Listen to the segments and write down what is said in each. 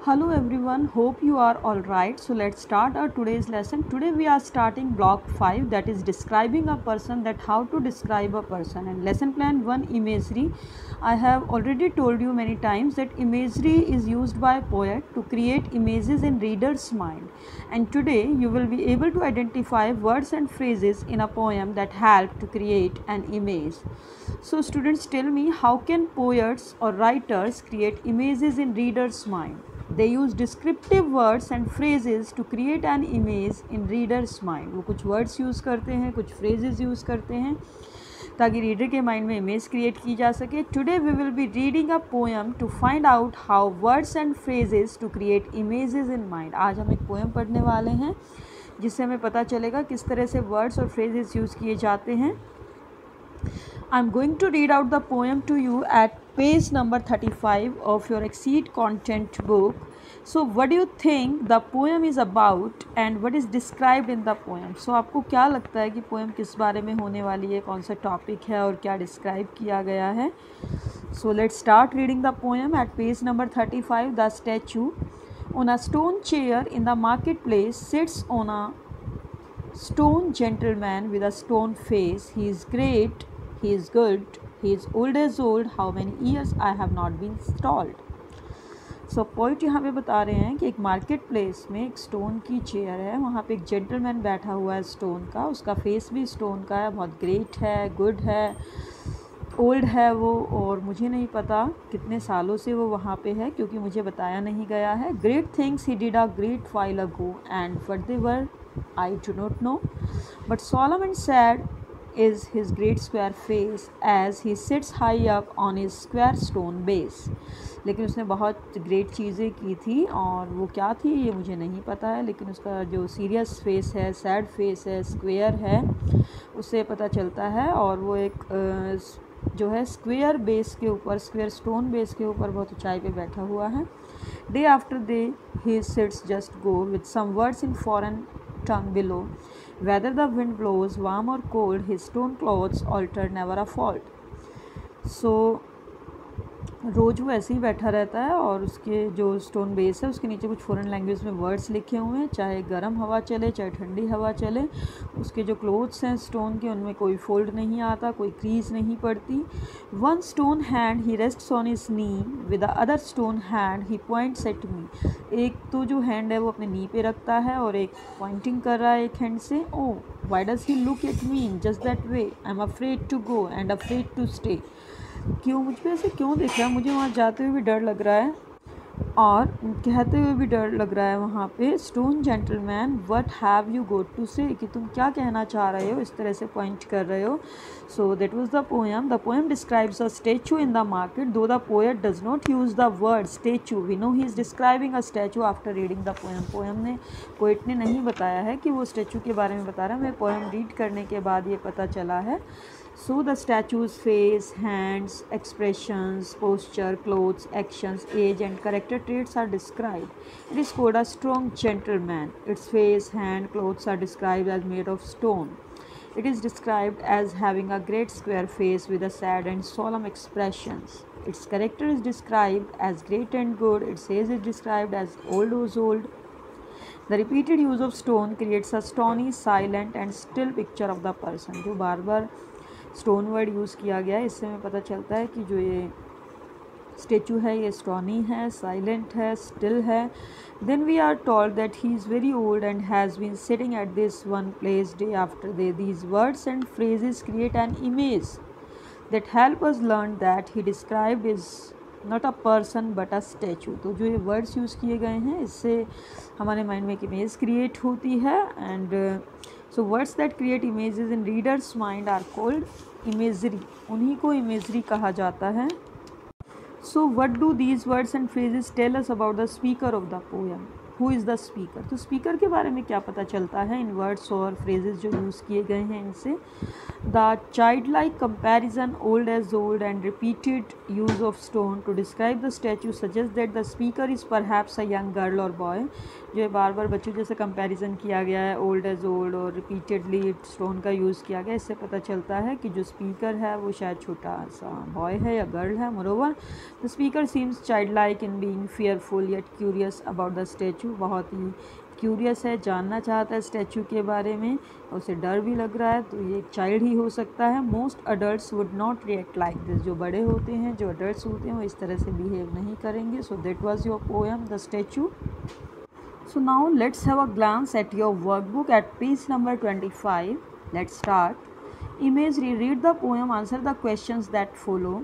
Hello everyone, hope you are all right. So let's start our today's lesson. Today we are starting block 5, that is describing a person, that how to describe a person. And lesson plan 1, imagery. I have already told you many times that imagery is used by a poet to create images in reader's mind. And today you will be able to identify words and phrases in a poem that help to create an image. So students, tell me, how can poets or writers create images in reader's mind? They use descriptive words and phrases to create an image in reader's mind. वो कुछ words use करते हैं, कुछ phrases use करते हैं ताकि reader के mind में इमेज क्रिएट की जा सके. Today we will be reading a poem to find out how words and phrases to create images in mind. आज हम एक पोएम पढ़ने वाले हैं जिससे हमें पता चलेगा किस तरह से वर्ड्स और फ्रेजेस यूज़ किए जाते हैं. I am going to read out the poem to you at page number 35 of your Exceed content book. So what do you think the poem is about and what is described in the poem? So आपको क्या लगता है कि poem किस बारे में होने वाली है, कौन सा टॉपिक है और क्या डिस्क्राइब किया गया है. So let's start reading the poem at page number 35. The statue on a stone chair in the marketplace sits on a stone gentleman with a stone face. He is great. He is good. He is old as old. How many years I have not been stalled. So poet यहाँ पे बता रहे हैं कि एक market place में एक stone की चेयर है, वहाँ पे एक जेंटलमैन बैठा हुआ है स्टोन का, उसका फेस भी स्टोन का है, बहुत ग्रेट है, गुड है, ओल्ड है वो, और मुझे नहीं पता कितने सालों से वो वहाँ पे है क्योंकि मुझे बताया नहीं गया है. Great things he did a great while ago and what they were I do not know, but solemn and sad is his great square face as he sits high up on his square stone base. लेकिन उसने बहुत great चीज़ें की थी और वो क्या थी ये मुझे नहीं पता है, लेकिन उसका जो सीरियस फेस है, सैड फेस है, स्क्वेयर है, उससे पता चलता है. और वो एक जो है स्क्वेयर बेस के ऊपर, स्क्वेयर स्टोन बेस के ऊपर बहुत ऊंचाई पे बैठा हुआ है. Day after day he sits just go with some words in foreign tongue below. Whether the wind blows warm or cold, his stone clothes alter never a fault. So रोज़ वो ऐसे ही बैठा रहता है और उसके जो स्टोन बेस है उसके नीचे कुछ फॉरेन लैंग्वेज में वर्ड्स लिखे हुए हैं. चाहे गर्म हवा चले चाहे ठंडी हवा चले, उसके जो क्लोथ्स हैं स्टोन के उनमें कोई फोल्ड नहीं आता, कोई क्रीज नहीं पड़ती. One stone hand he rests on his knee with the other stone hand he points at me. एक तो जो हैंड है वो अपने नी पे रखता है और एक पॉइंटिंग कर रहा है एक हैंड से. O why does he look at me in just that way, I am afraid to go and afraid to stay. क्यों मुझ पे ऐसे क्यों देख रहा है, मुझे वहाँ जाते हुए भी डर लग रहा है और कहते हुए भी डर लग रहा है वहाँ पे. Stone gentleman what have you got to say, कि तुम क्या कहना चाह रहे हो, इस तरह से पॉइंट कर रहे हो. So that was the poem. The poem describes a statue in the market though the poet does not use the word statue. We know he is describing a statue after reading the poem. Poet ने नहीं बताया है कि वो statue के बारे में बता रहा है, हमें पोएम रीड करने के बाद ये पता चला है. So the statue's face, hands, expressions, posture, clothes, actions, age and character traits are described. It is called a strong gentleman. Its face, hand, clothes are described as made of stone. It is described as having a great square face with a sad and solemn expressions. Its character is described as great and good. Its age is described as old as old. The repeated use of stone creates a stony, silent and still picture of the person. जो बार बार stone word use किया गया है, इससे हमें पता चलता है कि जो ये स्टेचू है ये स्टोनी है, साइलेंट है, स्टिल है. Then we are told that he is very old and has been sitting at this one place day after day. These words and phrases create an image that help us learn that he described is not a person but a statue. तो जो ये words use किए गए हैं इससे हमारे mind में एक इमेज क्रिएट होती है. And so words that create images in readers mind are called imagery. उन्हीं को इमेजरी कहा जाता है. So what do these words and phrases tell us about the speaker of the poem. Who is the speaker. तो speaker के बारे में क्या पता चलता है इन वर्ड्स और फ्रेजेस जो यूज़ किए गए हैं इनसे। The child like comparison old as old and repeated use of stone to describe the statue suggest that the speaker is perhaps a young girl और बॉय। जो बार बार बच्चों जैसे कंपैरिजन किया गया है ओल्ड एज ओल्ड और रिपीटेडली स्टोन का यूज़ किया गया, इससे पता चलता है कि जो स्पीकर है वो शायद छोटा सा बॉय है या गर्ल है। Moreover the speaker seems child like in being fearful yet curious about the statue। बहुत ही क्यूरियस है, जानना चाहता है स्टैचू के बारे में, उसे डर भी लग रहा है, तो ये चाइल्ड ही हो सकता है। Most adults would not react like this. जो बड़े होते हैं, जो अडल्ट्स होते हैं, वो इस तरह से बिहेव नहीं करेंगे। सो that was your poem the statue. So now let's have a glance at your workbook at page number 25. Let's start. Imagery, read the poem, answer the questions that follow.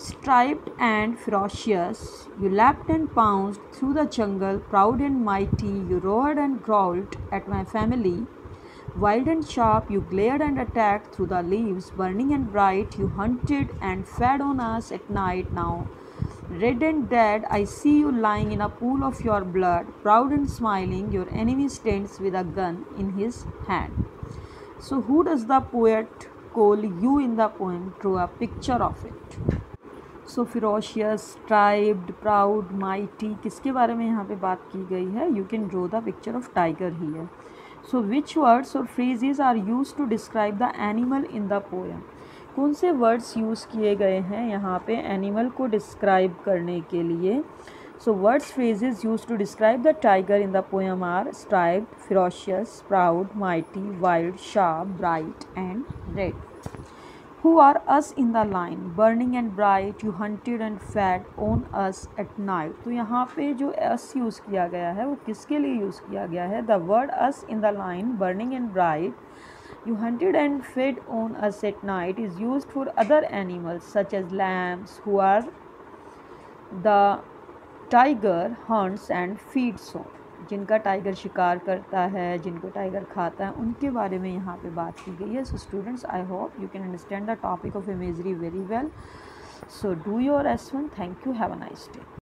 Striped and ferocious, you leapt and pounced through the jungle, proud and mighty, you roared and growled at my family. Wild and sharp, you glared and attacked through the leaves, burning and bright, you hunted and fed on us at night. Now, red and dead, I see you lying in a pool of your blood, proud and smiling, your enemy stands with a gun in his hand. So, who does the poet call you in the poem? Draw a picture of it. So ferocious, striped, proud, mighty, किसके बारे में यहाँ पे बात की गई है? You can draw the picture of tiger here. So which words और phrases are use to describe the animal in the poem? कौन से वर्ड्स यूज़ किए गए हैं यहाँ पे एनिमल को डिस्क्राइब करने के लिए? So words phrases use to describe the tiger in the poem are striped, ferocious, proud, mighty, wild, sharp, bright and red. Who are us in the line? Burning and bright, you hunted and fed on us at night. तो यहाँ पे जो us use किया गया है वो किसके लिए यूज़ किया गया है? The word us in the line, burning and bright, you hunted and fed on us at night is used for other animals such as lambs who are the tiger hunts and feeds on। जिनका tiger शिकार करता है, जिनको tiger खाता है, उनके बारे में यहाँ पे बात की गई है। So students, I hope you can understand the topic of imagery very well. So do your S1। Thank you, have a nice day.